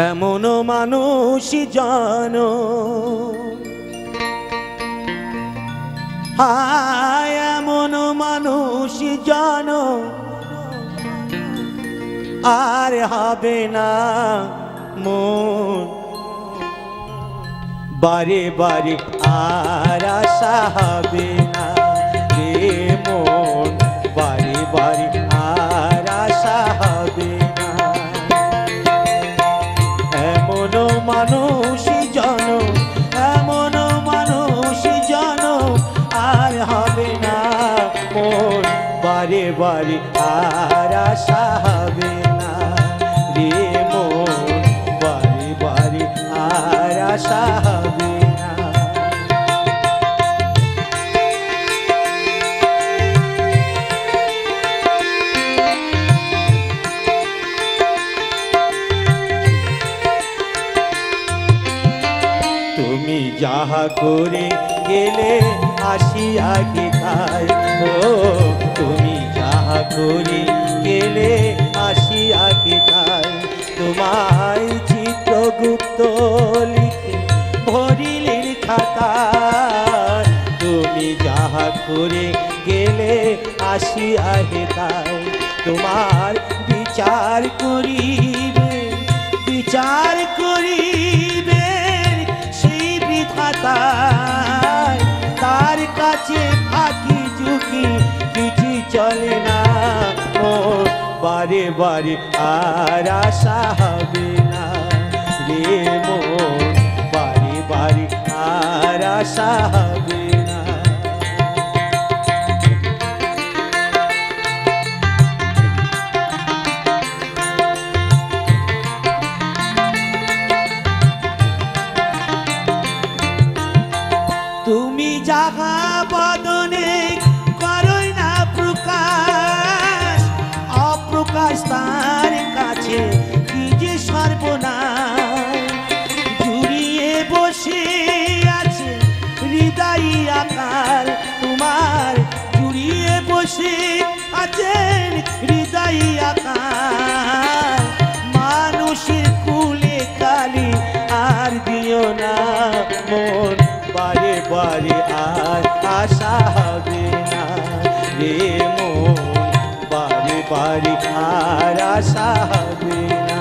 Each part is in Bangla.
এমন মানুষ জানো হায় এমন মানুষ জানো আর হবে না মন বারে বারে আর আশা হবে না রে মন বারে বারে আর আশা হবে না এমন মানুষ জানো এমন মানুষ জানো আর হবে না মন বারে বারে আর আশা হবে না রে মন বারে বারে আর আশা হবে না তুমি যাহা করে গেলে আসিয়া গীতায় ও তুমি যাহা করে গেলে আসিয়া গীতায় তোমায় চিত্রগুপ্ত লিখে ভরিলের খাতায় তুমি যাহা করে গেলে আসিয়া গীতায় তোমার বিচার করিবে বিচার করিবে তার কাছে ফাঁকি ঝুঁকি কিছু চলে না মোর বারে বারে আর আশা হবে না রে মোর বারে বারে আর আশা হবে না তুমি যাহা বদনে করই না প্রকাশ অপ্রকাশ তার কাছে কি যে সর্বনাশ জুড়িয়ে বসে আছে হৃদয় আকার তোমার জুড়িয়ে বসে আছেন হৃদয় আকার মানুষের কুলে কালি আর দিও না মন বারে বারে আর আশা হবে না রে মন বারে বারে আর আশা হবে না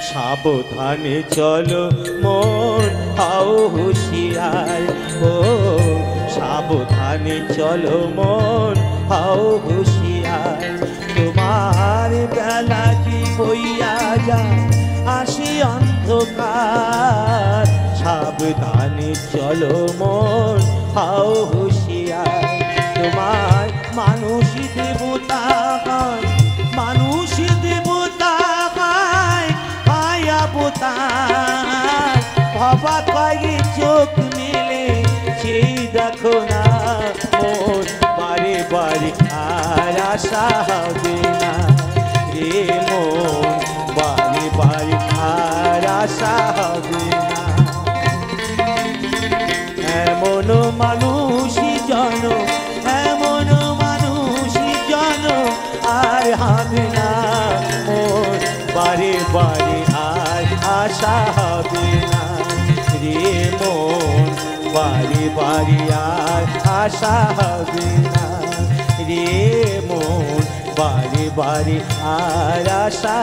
সাবধানে চলো মন হাও হুঁশিয়ার ও সাবধানে চলো মন হাও হুঁশিয়ার তোমার বেলা কি বইয়া যায় আসি অন্ধকার সাবধানে চলো মন হাও হুঁশিয়ার তোমার মানুষ দেবতা হয় মানুষ দেবতা হয় অবতার ভবা কয়ে চোখ মেলে সেই দেখো না মন বারে বারে আর আশা হবে না রে মন বারে বারে আর আশা হবে না এমন মানুষ জানো এমন মানুষ জানো আর হবে না মন বারে বারে আর আশা হবে না রে মন বারে বারে আর আশা হবে না রে মন বারে বারে আর আশা